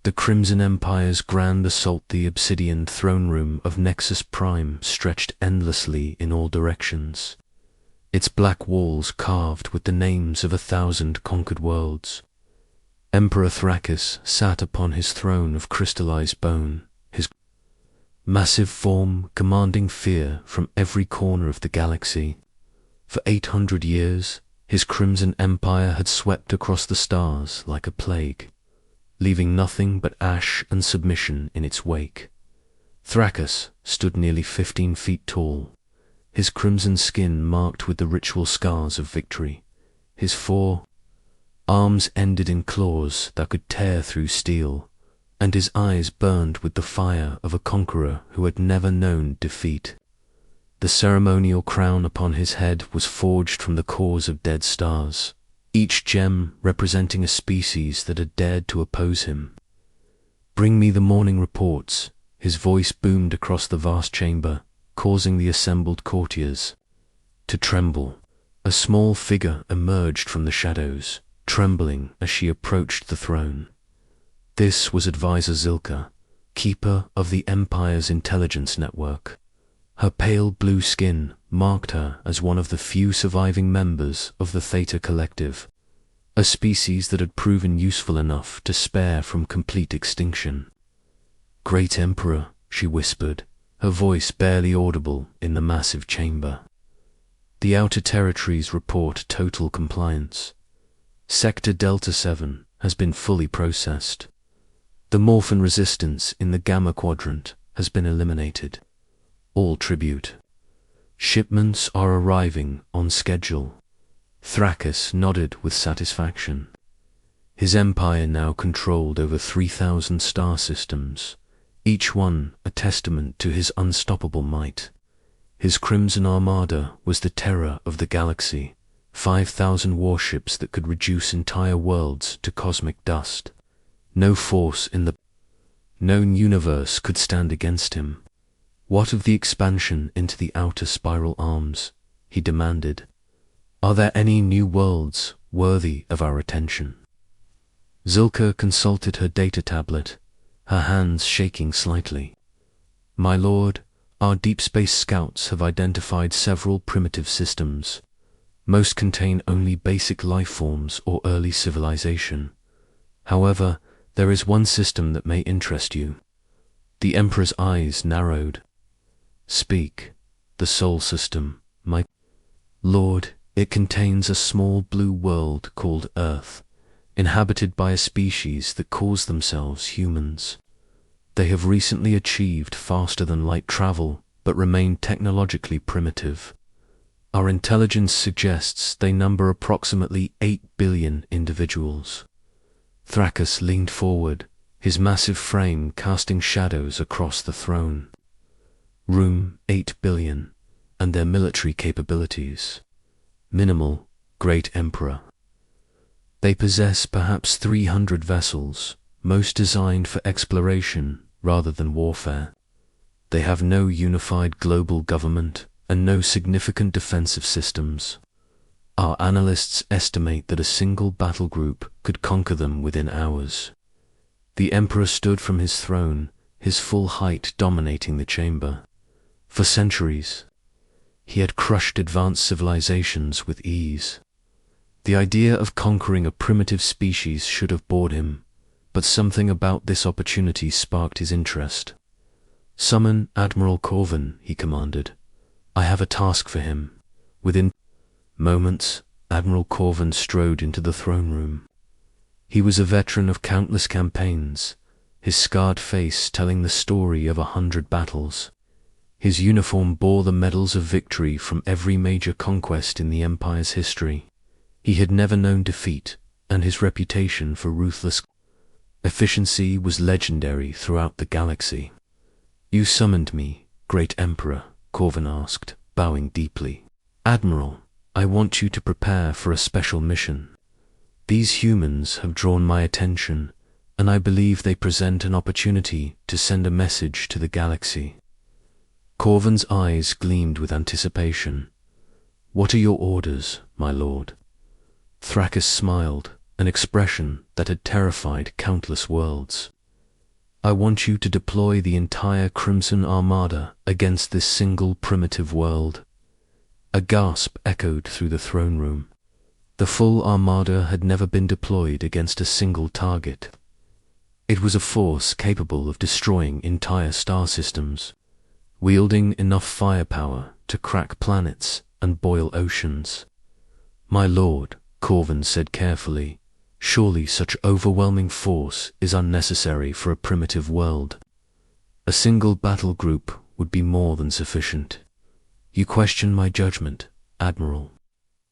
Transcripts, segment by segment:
The Crimson Empire's grand assault. The obsidian throne room of Nexus Prime stretched endlessly in all directions, its black walls carved with the names of 1,000 conquered worlds. Emperor Thrakus sat upon his throne of crystallized bone, his massive form commanding fear from every corner of the galaxy. For 800 years, his Crimson Empire had swept across the stars like a plague, leaving nothing but ash and submission in its wake. Thrakus stood nearly 15 feet tall, his crimson skin marked with the ritual scars of victory. His 4 arms ended in claws that could tear through steel, and his eyes burned with the fire of a conqueror who had never known defeat. The ceremonial crown upon his head was forged from the cores of dead stars, each gem representing a species that had dared to oppose him. "Bring me the morning reports," his voice boomed across the vast chamber, causing the assembled courtiers to tremble. A small figure emerged from the shadows, trembling as she approached the throne. This was Advisor Zilka, keeper of the Empire's intelligence network. Her pale blue skin marked her as one of the few surviving members of the Theta Collective, a species that had proven useful enough to spare from complete extinction. "Great Emperor," she whispered, her voice barely audible in the massive chamber. "The Outer Territories report total compliance. Sector Delta 7 has been fully processed. The Morphin resistance in the Gamma Quadrant has been eliminated. All tribute shipments are arriving on schedule." Thrakus nodded with satisfaction. His empire now controlled over 3,000 star systems, each one a testament to his unstoppable might. His Crimson Armada was the terror of the galaxy, 5,000 warships that could reduce entire worlds to cosmic dust. No force in the known universe could stand against him. "What of the expansion into the outer spiral arms?" he demanded. "Are there any new worlds worthy of our attention?" Zilka consulted her data tablet, her hands shaking slightly. "My lord, our deep space scouts have identified several primitive systems. Most contain only basic life forms or early civilization. However, there is one system that may interest you." The Emperor's eyes narrowed. "Speak." "The Sol System, my lord. It contains a small blue world called Earth, inhabited by a species that calls themselves humans. They have recently achieved faster-than-light travel, but remain technologically primitive. Our intelligence suggests they number approximately 8 billion individuals." Thrakus leaned forward, his massive frame casting shadows across the throne. "Room 8 billion, and their military capabilities. Minimal, Great Emperor. They possess perhaps 300 vessels, most designed for exploration rather than warfare. They have no unified global government and no significant defensive systems. Our analysts estimate that a single battle group could conquer them within hours." The Emperor stood from his throne, his full height dominating the chamber. For centuries, he had crushed advanced civilizations with ease. The idea of conquering a primitive species should have bored him, but something about this opportunity sparked his interest. "Summon Admiral Corvin," he commanded. "I have a task for him." Within moments, Admiral Corvin strode into the throne room. He was a veteran of countless campaigns, his scarred face telling the story of 100 battles. His uniform bore the medals of victory from every major conquest in the Empire's history. He had never known defeat, and his reputation for ruthless efficiency was legendary throughout the galaxy. "You summoned me, Great Emperor?" Corvin asked, bowing deeply. "Admiral, I want you to prepare for a special mission. These humans have drawn my attention, and I believe they present an opportunity to send a message to the galaxy." Corvin's eyes gleamed with anticipation. "What are your orders, my lord?" Thrakus smiled, an expression that had terrified countless worlds. I want you to deploy the entire Crimson Armada against this single primitive world. A gasp echoed through the throne room. The full Armada had never been deployed against a single target. It was a force capable of destroying entire star systems, wielding enough firepower to crack planets and boil oceans. My lord, Corvin said carefully, surely such overwhelming force is unnecessary for a primitive world. A single battle group would be more than sufficient. You question my judgment, Admiral.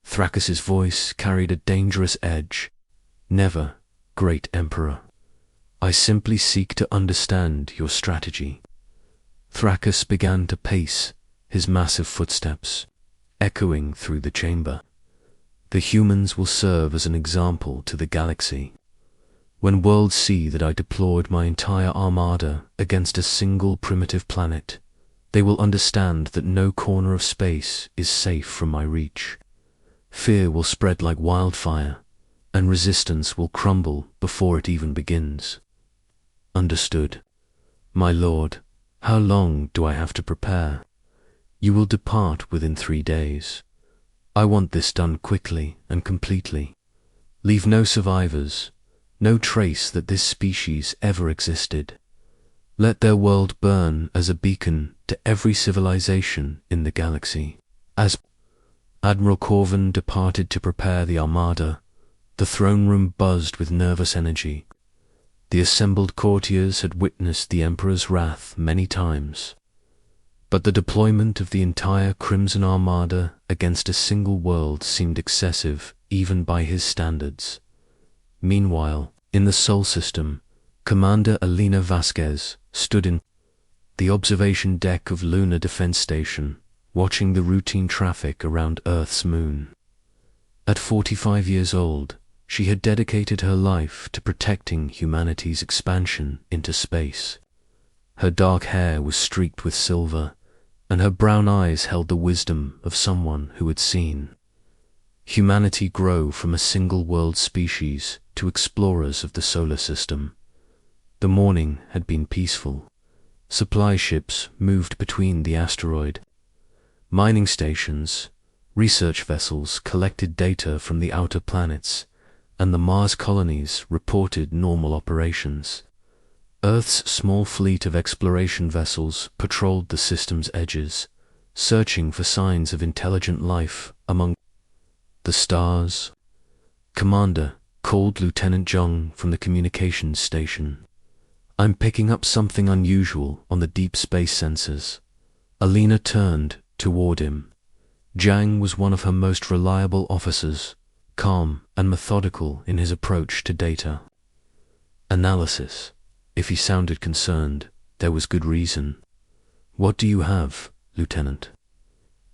Thraccus's voice carried a dangerous edge. Never, great Emperor. I simply seek to understand your strategy. Thraccus began to pace, his massive footsteps echoing through the chamber. The humans will serve as an example to the galaxy. When worlds see that I deployed my entire armada against a single primitive planet, they will understand that no corner of space is safe from my reach. Fear will spread like wildfire, and resistance will crumble before it even begins. Understood. My lord, how long do I have to prepare? You will depart within 3 days. I want this done quickly and completely. Leave no survivors, no trace that this species ever existed. Let their world burn as a beacon to every civilization in the galaxy. As Admiral Corvin departed to prepare the Armada, the throne room buzzed with nervous energy. The assembled courtiers had witnessed the Emperor's wrath many times, but the deployment of the entire Crimson Armada against a single world seemed excessive even by his standards. Meanwhile, in the Sol system, Commander Alina Vasquez stood in the observation deck of Lunar Defense Station, watching the routine traffic around Earth's moon. At 45 years old, she had dedicated her life to protecting humanity's expansion into space. Her dark hair was streaked with silver, and her brown eyes held the wisdom of someone who had seen humanity grow from a single world species to explorers of the solar system. The morning had been peaceful. Supply ships moved between the asteroid. Mining stations, research vessels collected data from the outer planets, and the Mars colonies reported normal operations. Earth's small fleet of exploration vessels patrolled the system's edges, searching for signs of intelligent life among the stars. Commander, called Lieutenant Zhang from the communications station. I'm picking up something unusual on the deep space sensors. Alina turned toward him. Zhang was one of her most reliable officers, calm and methodical in his approach to data analysis. If he sounded concerned, there was good reason. What do you have, Lieutenant?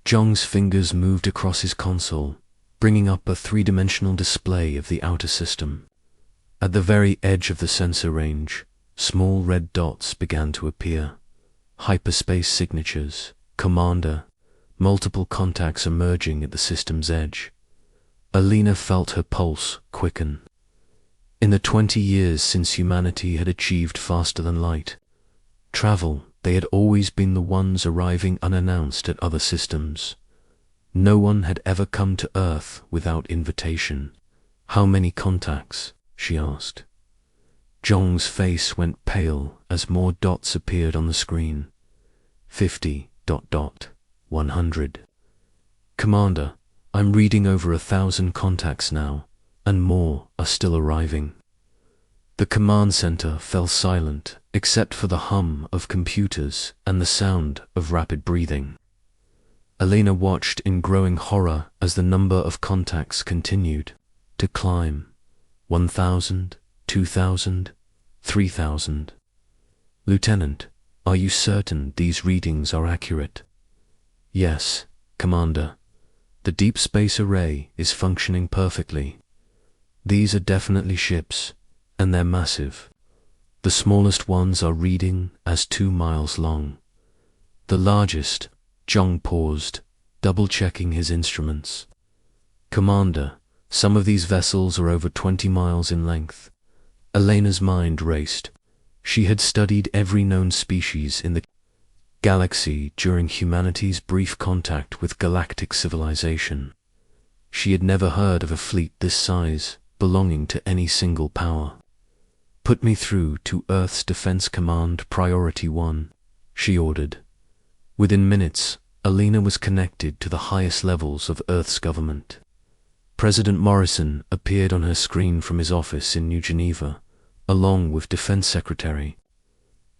Zhang's fingers moved across his console, bringing up a three-dimensional display of the outer system. At the very edge of the sensor range, small red dots began to appear. Hyperspace signatures, Commander, multiple contacts emerging at the system's edge. Alina felt her pulse quicken. In the 20 years since humanity had achieved faster than light travel, they had always been the ones arriving unannounced at other systems. No one had ever come to Earth without invitation. How many contacts? She asked. Zhang's face went pale as more dots appeared on the screen. 50, 100. Commander, I'm reading over 1,000 contacts now, and more are still arriving. The command center fell silent except for the hum of computers and the sound of rapid breathing. Alina watched in growing horror as the number of contacts continued to climb. 1,000, 2,000, 3,000. Lieutenant, are you certain these readings are accurate? Yes, Commander. The deep space array is functioning perfectly. These are definitely ships, and they're massive. The smallest ones are reading as 2 miles long. The largest, Zhang paused, double-checking his instruments. Commander, some of these vessels are over 20 miles in length. Elena's mind raced. She had studied every known species in the galaxy during humanity's brief contact with galactic civilization. She had never heard of a fleet this size, belonging to any single power. "Put me through to Earth's Defense Command Priority 1, she ordered. Within minutes, Alina was connected to the highest levels of Earth's government. President Morrison appeared on her screen from his office in New Geneva, along with Defense Secretary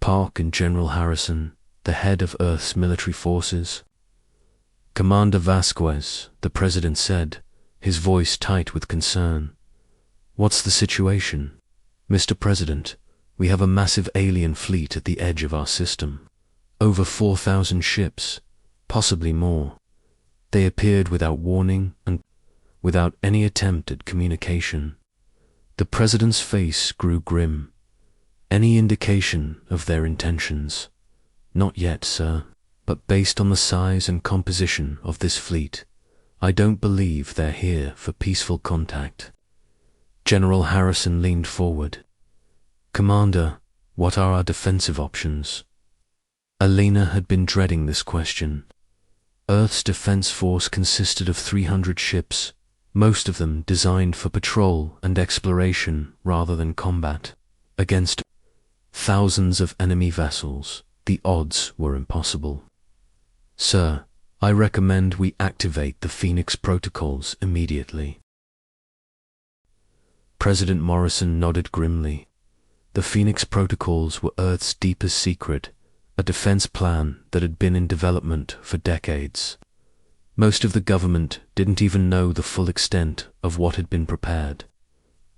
Park and General Harrison, the head of Earth's military forces. "Commander Vasquez," the president said, his voice tight with concern. "What's the situation?" "Mr. President, we have a massive alien fleet at the edge of our system. Over 4,000 ships, possibly more. They appeared without warning and without any attempt at communication." The president's face grew grim. "Any indication of their intentions?" "Not yet, sir. But based on the size and composition of this fleet, I don't believe they're here for peaceful contact." General Harrison leaned forward. "Commander, what are our defensive options?" Alina had been dreading this question. Earth's defense force consisted of 300 ships, most of them designed for patrol and exploration rather than combat. Against thousands of enemy vessels, the odds were impossible. "Sir, I recommend we activate the Phoenix protocols immediately." President Morrison nodded grimly. The Phoenix protocols were Earth's deepest secret, a defense plan that had been in development for decades. Most of the government didn't even know the full extent of what had been prepared.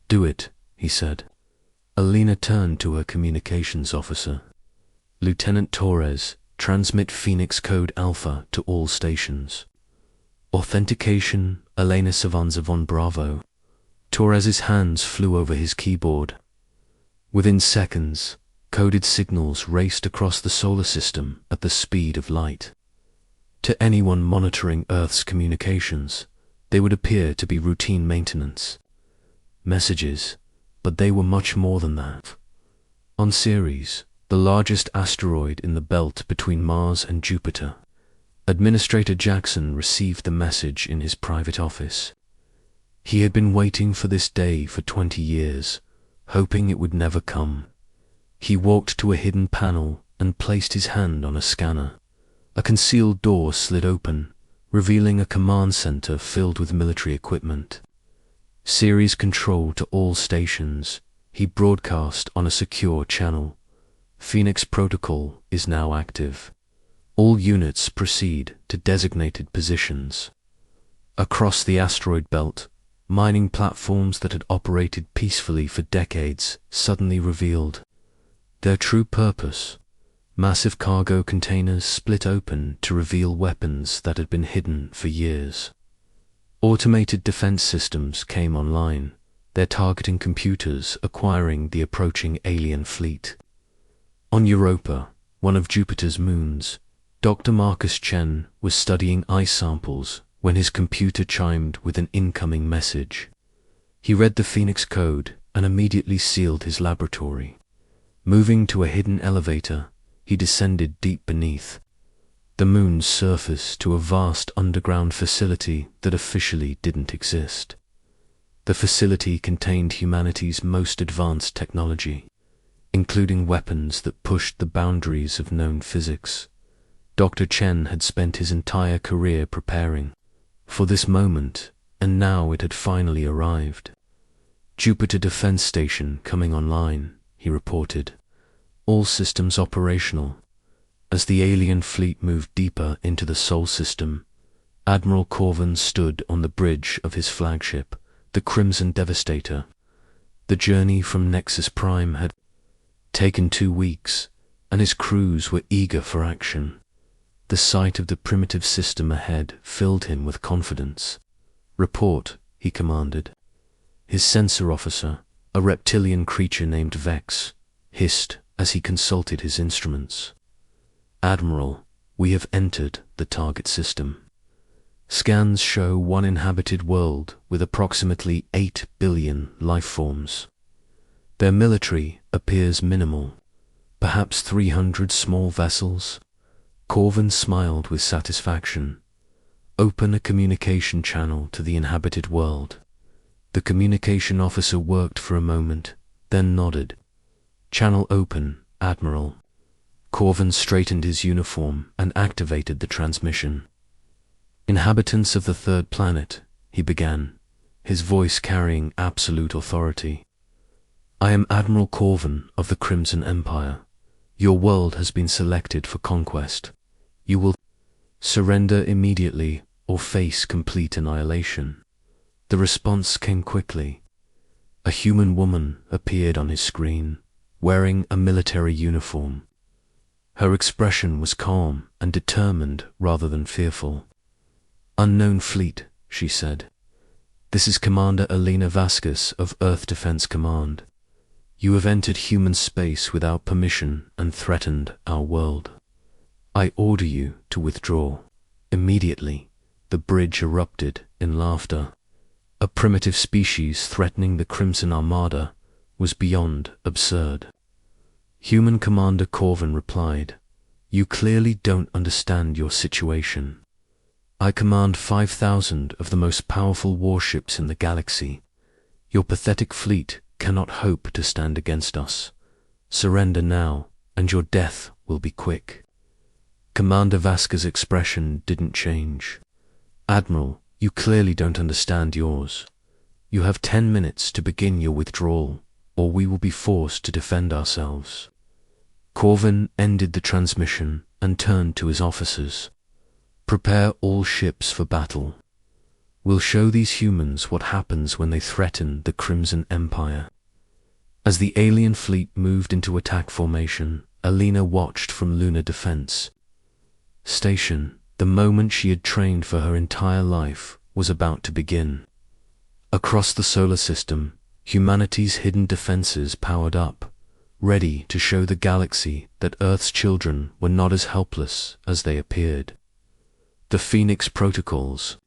"Do it," he said. Alina turned to her communications officer. "Lieutenant Torres, transmit Phoenix Code Alpha to all stations." "Authentication, Elena Savanza von Bravo." Torres's hands flew over his keyboard. Within seconds, coded signals raced across the solar system at the speed of light. To anyone monitoring Earth's communications, they would appear to be routine maintenance. Messages, but they were much more than that. On Ceres, the largest asteroid in the belt between Mars and Jupiter, Administrator Jackson received the message in his private office. He had been waiting for this day for 20 years, hoping it would never come. He walked to a hidden panel and placed his hand on a scanner. A concealed door slid open, revealing a command center filled with military equipment. "Series control to all stations," he broadcast on a secure channel. "Phoenix Protocol is now active. All units proceed to designated positions." Across the asteroid belt, mining platforms that had operated peacefully for decades suddenly revealed their true purpose. Massive cargo containers split open to reveal weapons that had been hidden for years. Automated defense systems came online, their targeting computers acquiring the approaching alien fleet. On Europa, one of Jupiter's moons, Dr. Marcus Chen was studying ice samples when his computer chimed with an incoming message. He read the Phoenix code and immediately sealed his laboratory. Moving to a hidden elevator, he descended deep beneath the moon's surface to a vast underground facility that officially didn't exist. The facility contained humanity's most advanced technology, including weapons that pushed the boundaries of known physics. Dr. Chen had spent his entire career preparing for this moment, and now it had finally arrived. "Jupiter Defense Station coming online," he reported. "All systems operational." As the alien fleet moved deeper into the Sol system, Admiral Corvin stood on the bridge of his flagship, the Crimson Devastator. The journey from Nexus Prime had taken 2 weeks, and his crews were eager for action. The sight of the primitive system ahead filled him with confidence. "Report," he commanded. His sensor officer, a reptilian creature named Vex, hissed as he consulted his instruments. "Admiral, we have entered the target system. Scans show one inhabited world with approximately 8 billion life forms. Their military appears minimal, Perhaps 300 small vessels? Corvin smiled with satisfaction. Open a communication channel to the inhabited world. The communication officer worked for a moment, then nodded. Channel open, Admiral. Corvin straightened his uniform and activated the transmission. Inhabitants of the third planet, he began, his voice carrying absolute authority. I am Admiral Corvin of the Crimson Empire. Your world has been selected for conquest. You will surrender immediately or face complete annihilation. The response came quickly. A human woman appeared on his screen, wearing a military uniform. Her expression was calm and determined rather than fearful. Unknown fleet, she said. This is Commander Elena Vasquez of Earth Defense Command. You have entered human space without permission and threatened our world. I order you to withdraw. Immediately, the bridge erupted in laughter. A primitive species threatening the Crimson Armada was beyond absurd. Human Commander Corvin replied, You clearly don't understand your situation. I command 5,000 of the most powerful warships in the galaxy. Your pathetic fleet cannot hope to stand against us. Surrender now, and your death will be quick. Commander Vasquez's expression didn't change. Admiral, you clearly don't understand yours. You have 10 minutes to begin your withdrawal, or we will be forced to defend ourselves. Corvin ended the transmission and turned to his officers. Prepare all ships for battle. We'll show these humans what happens when they threaten the Crimson Empire. As the alien fleet moved into attack formation, Elena watched from lunar defense. Station, the moment she had trained for her entire life, was about to begin. Across the solar system, humanity's hidden defenses powered up, ready to show the galaxy that Earth's children were not as helpless as they appeared. The Phoenix protocols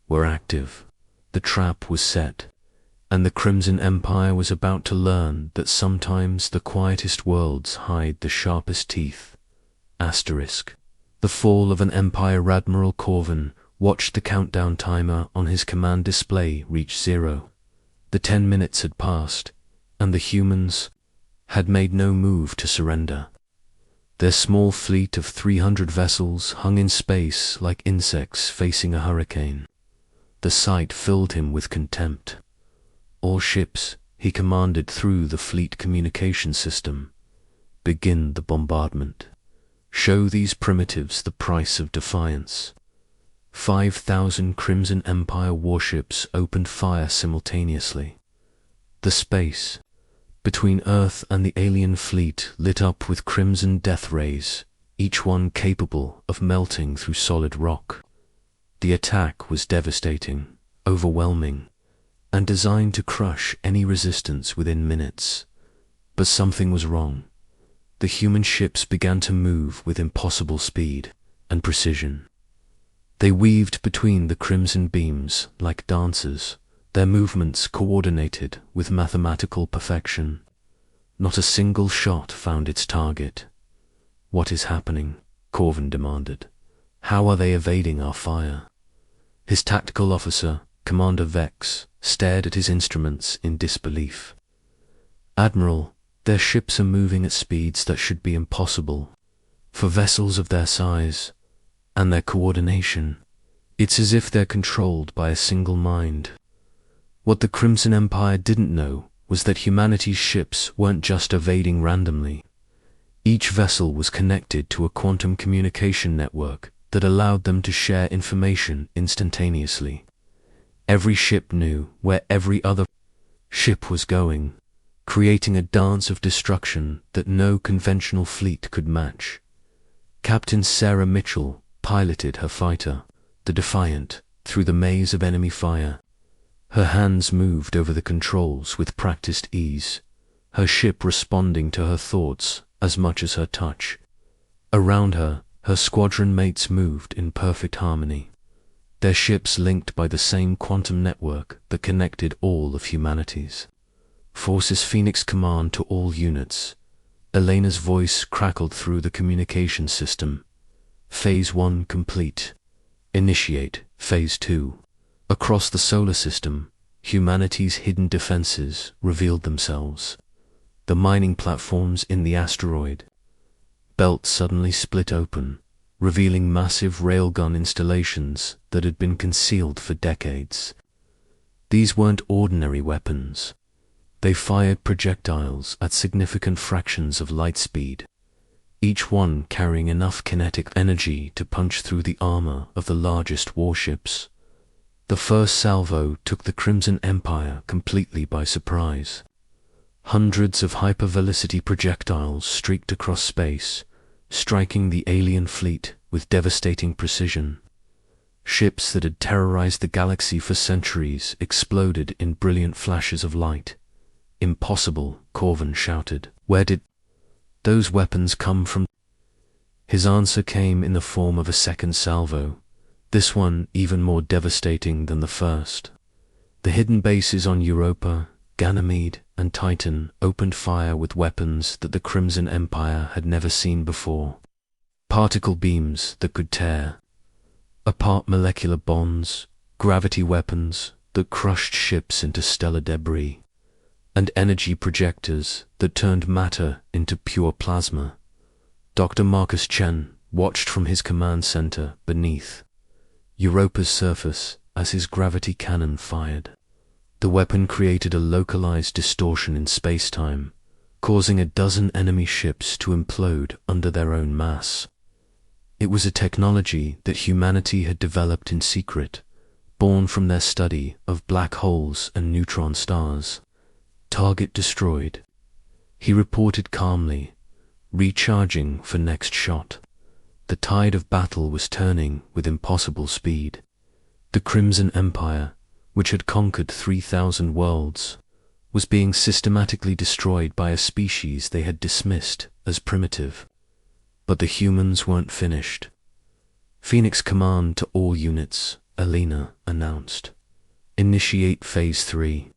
were active, the trap was set, and the Crimson Empire was about to learn that sometimes the quietest worlds hide the sharpest teeth. Asterisk. The fall of an empire. Admiral Corvin watched the countdown timer on his command display reach 0. The 10 minutes had passed, and the humans had made no move to surrender. Their small fleet of 300 vessels hung in space like insects facing a hurricane. The sight filled him with contempt. All ships, he commanded through the fleet communication system, begin the bombardment. Show these primitives the price of defiance. 5,000 Crimson Empire warships opened fire simultaneously. The space between Earth and the alien fleet lit up with crimson death rays, each one capable of melting through solid rock. The attack was devastating, overwhelming, and designed to crush any resistance within minutes. But something was wrong. The human ships began to move with impossible speed and precision. They weaved between the crimson beams like dancers, their movements coordinated with mathematical perfection. Not a single shot found its target. What is happening? Corvin demanded. How are they evading our fire? His tactical officer, Commander Vex, stared at his instruments in disbelief. Admiral, their ships are moving at speeds that should be impossible for vessels of their size and their coordination. It's as if they're controlled by a single mind. What the Crimson Empire didn't know was that humanity's ships weren't just evading randomly. Each vessel was connected to a quantum communication network that allowed them to share information instantaneously. Every ship knew where every other ship was going, creating a dance of destruction that no conventional fleet could match. Captain Sarah Mitchell piloted her fighter, the Defiant, through the maze of enemy fire. Her hands moved over the controls with practiced ease, her ship responding to her thoughts as much as her touch. Around her, her squadron mates moved in perfect harmony, their ships linked by the same quantum network that connected all of humanity's. Forces Phoenix Command to all units. Elena's voice crackled through the communication system. Phase 1 complete. Initiate Phase 2. Across the solar system, humanity's hidden defenses revealed themselves. The mining platforms in the asteroid belt suddenly split open, revealing massive railgun installations that had been concealed for decades. These weren't ordinary weapons. They fired projectiles at significant fractions of light speed, each one carrying enough kinetic energy to punch through the armor of the largest warships. The first salvo took the Crimson Empire completely by surprise. Hundreds of hypervelocity projectiles streaked across space, striking the alien fleet with devastating precision. Ships that had terrorized the galaxy for centuries exploded in brilliant flashes of light. "Impossible," Corvin shouted. "Where did those weapons come from?" His answer came in the form of a second salvo, this one even more devastating than the first. The hidden bases on Europa, Ganymede, and Titan opened fire with weapons that the Crimson Empire had never seen before. Particle beams that could tear apart molecular bonds, gravity weapons that crushed ships into stellar debris, and energy projectors that turned matter into pure plasma. Dr. Marcus Chen watched from his command center beneath Europa's surface as his gravity cannon fired. The weapon created a localized distortion in space-time, causing a dozen enemy ships to implode under their own mass. It was a technology that humanity had developed in secret, born from their study of black holes and neutron stars. "Target destroyed," he reported calmly, recharging for next shot. The tide of battle was turning with impossible speed. The Crimson Empire, which had conquered 3,000 worlds, was being systematically destroyed by a species they had dismissed as primitive. But the humans weren't finished. "Phoenix Command to all units," Elena announced. "Initiate Phase 3.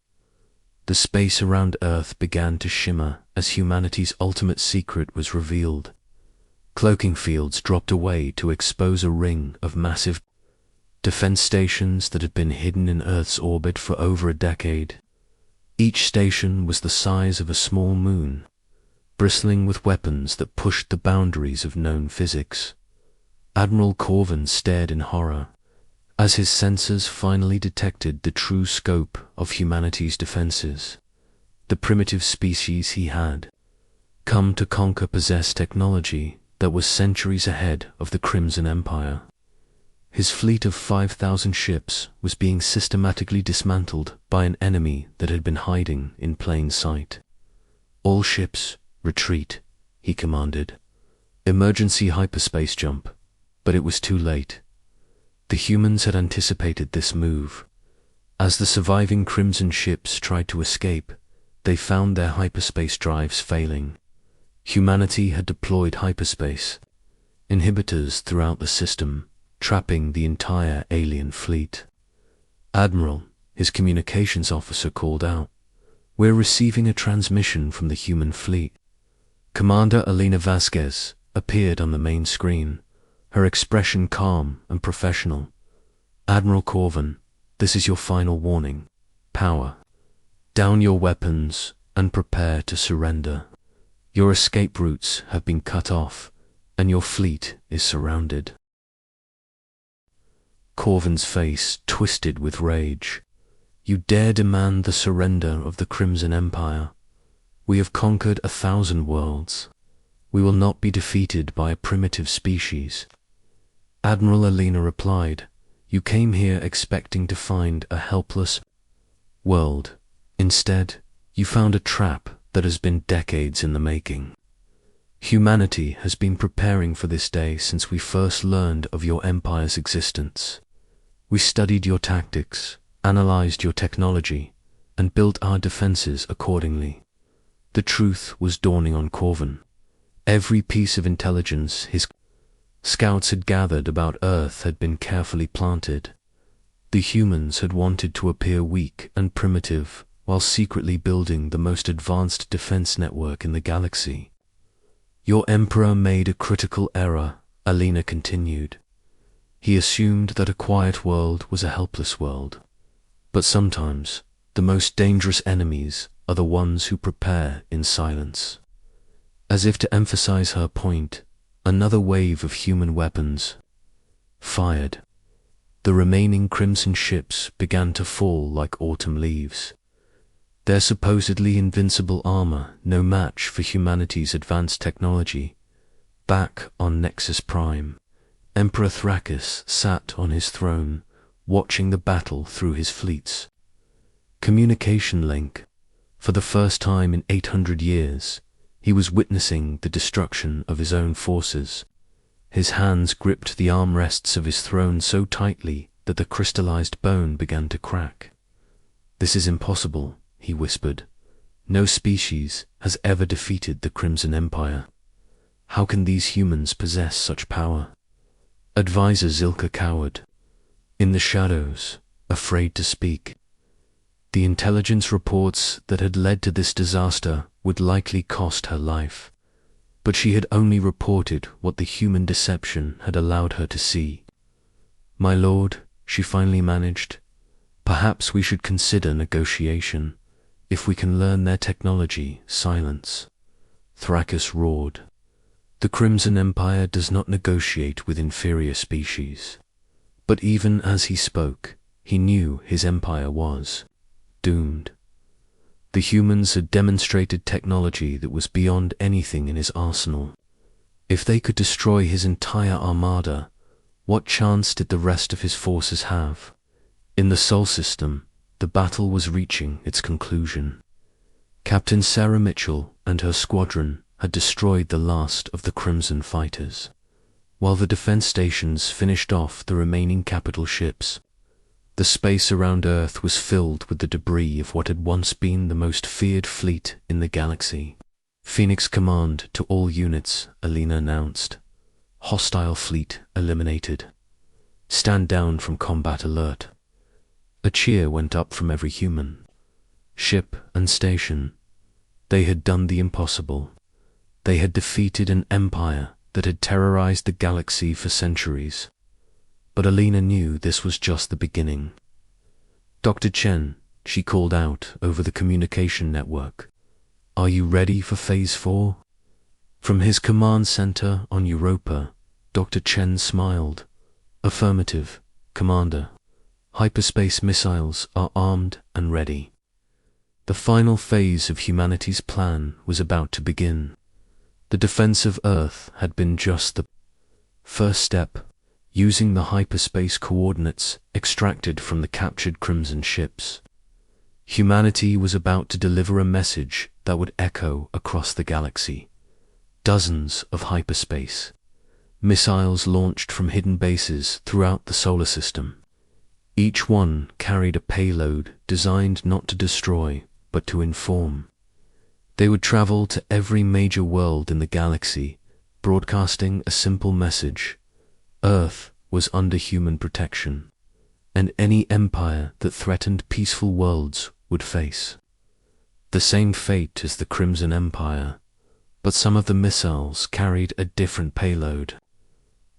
The space around Earth began to shimmer as humanity's ultimate secret was revealed. Cloaking fields dropped away to expose a ring of massive defense stations that had been hidden in Earth's orbit for over a decade. Each station was the size of a small moon, bristling with weapons that pushed the boundaries of known physics. Admiral Corvin stared in horror as his sensors finally detected the true scope of humanity's defenses. The primitive species he had come to conquer possessed technology that was centuries ahead of the Crimson Empire. His fleet of 5,000 ships was being systematically dismantled by an enemy that had been hiding in plain sight. "All ships, retreat," he commanded. "Emergency hyperspace jump," but it was too late. The humans had anticipated this move. As the surviving Crimson ships tried to escape, they found their hyperspace drives failing. Humanity had deployed hyperspace inhibitors throughout the system, trapping the entire alien fleet. "Admiral," his communications officer called out, "we're receiving a transmission from the human fleet." Commander Elena Vasquez appeared on the main screen, her expression calm and professional. "Admiral Corvin, this is your final warning. Power down your weapons and prepare to surrender. Your escape routes have been cut off, and your fleet is surrounded." Corvin's face twisted with rage. "You dare demand the surrender of the Crimson Empire? We have conquered 1,000 worlds. We will not be defeated by a primitive species." Admiral Elena replied, "You came here expecting to find a helpless world. Instead, you found a trap that has been decades in the making. Humanity has been preparing for this day since we first learned of your empire's existence. We studied your tactics, analyzed your technology, and built our defenses accordingly." The truth was dawning on Corvin. Every piece of intelligence his scouts had gathered about Earth had been carefully planted. The humans had wanted to appear weak and primitive while secretly building the most advanced defense network in the galaxy. Your emperor made a critical error, Alina continued. He assumed that a quiet world was a helpless world. But sometimes, the most dangerous enemies are the ones who prepare in silence. As if to emphasize her point, another wave of human weapons fired. The remaining crimson ships began to fall like autumn leaves. Their supposedly invincible armor no match for humanity's advanced technology. Back on Nexus Prime, Emperor Thrakus sat on his throne, watching the battle through his fleets. Communication link. For the first time in 800 years, he was witnessing the destruction of his own forces. His hands gripped the armrests of his throne so tightly that the crystallized bone began to crack. "This is impossible," he whispered. "No species has ever defeated the Crimson Empire. How can these humans possess such power?" Advisor Zilka cowered. In the shadows, afraid to speak. The intelligence reports that had led to this disaster would likely cost her life, but she had only reported what the human deception had allowed her to see. "My lord," she finally managed, "perhaps we should consider negotiation. If we can learn their technology, silence." Thrakus roared. "The Crimson Empire does not negotiate with inferior species." But even as he spoke, he knew his empire was doomed. The humans had demonstrated technology that was beyond anything in his arsenal. If they could destroy his entire armada, what chance did the rest of his forces have? In the Sol system, the battle was reaching its conclusion. Captain Sarah Mitchell and her squadron had destroyed the last of the Crimson fighters, while the defense stations finished off the remaining capital ships. The space around Earth was filled with the debris of what had once been the most feared fleet in the galaxy. "Phoenix Command to all units," Alina announced. "Hostile fleet eliminated. Stand down from combat alert." A cheer went up from every human. Ship and station. They had done the impossible. They had defeated an empire that had terrorized the galaxy for centuries. But Alina knew this was just the beginning. "Dr. Chen," she called out over the communication network, "are you ready for Phase 4? From his command center on Europa, Dr. Chen smiled. "Affirmative, Commander. Hyperspace missiles are armed and ready." The final phase of humanity's plan was about to begin. The defense of Earth had been just the first step, using the hyperspace coordinates extracted from the captured Crimson ships. Humanity was about to deliver a message that would echo across the galaxy. Dozens of hyperspace missiles launched from hidden bases throughout the solar system. Each one carried a payload designed not to destroy, but to inform. They would travel to every major world in the galaxy, broadcasting a simple message: Earth was under human protection, and any empire that threatened peaceful worlds would face the same fate as the Crimson Empire. But some of the missiles carried a different payload.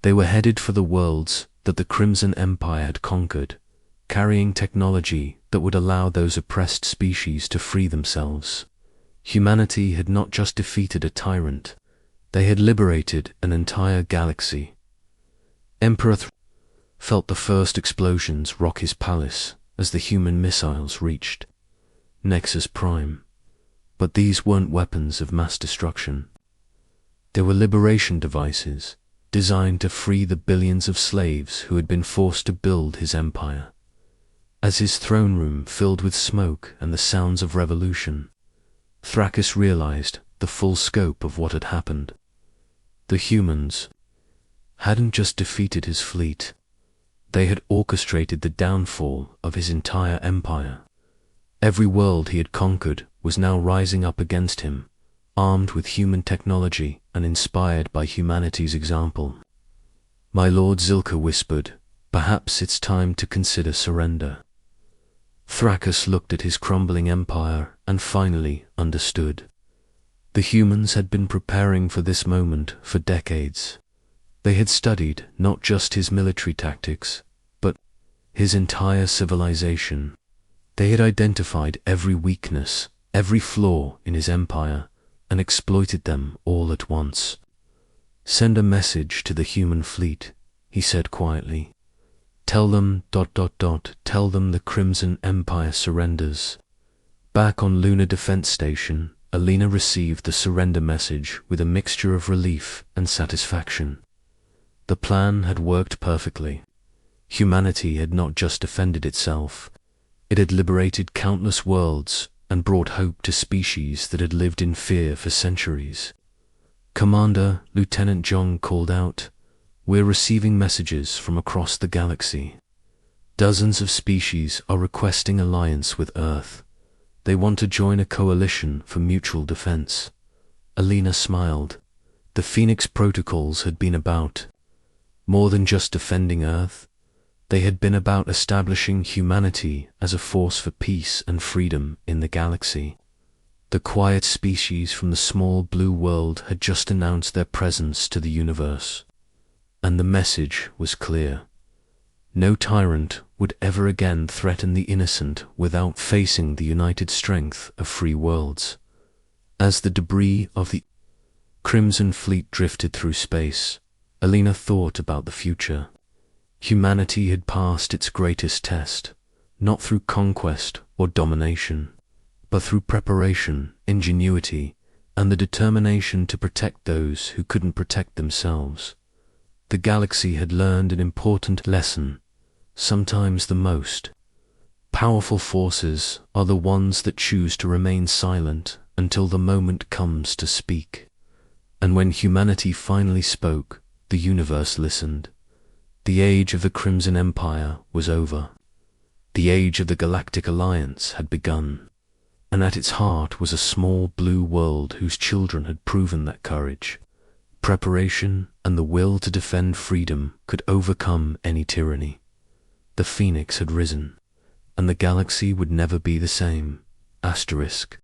They were headed for the worlds that the Crimson Empire had conquered, carrying technology that would allow those oppressed species to free themselves. Humanity had not just defeated a tyrant, they had liberated an entire galaxy. Emperor felt the first explosions rock his palace as the human missiles reached Nexus Prime. But these weren't weapons of mass destruction. They were liberation devices designed to free the billions of slaves who had been forced to build his empire. As his throne room filled with smoke and the sounds of revolution, Thrakus realized the full scope of what had happened. The humans hadn't just defeated his fleet, they had orchestrated the downfall of his entire empire. Every world he had conquered was now rising up against him, armed with human technology and inspired by humanity's example. "My Lord," Zilka whispered, "perhaps it's time to consider surrender." Thrakus looked at his crumbling empire and finally understood. The humans had been preparing for this moment for decades. They had studied not just his military tactics, but his entire civilization. They had identified every weakness, every flaw in his empire, and exploited them all at once. "Send a message to the human fleet," he said quietly. "Tell them ... tell them the Crimson Empire surrenders." Back on Lunar Defense Station, Alina received the surrender message with a mixture of relief and satisfaction. The plan had worked perfectly. Humanity had not just defended itself, it had liberated countless worlds and brought hope to species that had lived in fear for centuries. "Commander," Lieutenant Zhong called out, "we're receiving messages from across the galaxy. Dozens of species are requesting alliance with Earth. They want to join a coalition for mutual defense." Alina smiled. The Phoenix Protocols had been about more than just defending Earth. They had been about establishing humanity as a force for peace and freedom in the galaxy. The quiet species from the small blue world had just announced their presence to the universe. And the message was clear. No tyrant would ever again threaten the innocent without facing the united strength of free worlds. As the debris of the Crimson Fleet drifted through space, Alina thought about the future. Humanity had passed its greatest test, not through conquest or domination, but through preparation, ingenuity, and the determination to protect those who couldn't protect themselves. The galaxy had learned an important lesson, sometimes the most powerful forces are the ones that choose to remain silent until the moment comes to speak. And when humanity finally spoke, the universe listened. The age of the Crimson Empire was over. The age of the Galactic Alliance had begun. And at its heart was a small blue world whose children had proven that courage, preparation, and the will to defend freedom could overcome any tyranny. The Phoenix had risen, and the galaxy would never be the same. Asterisk.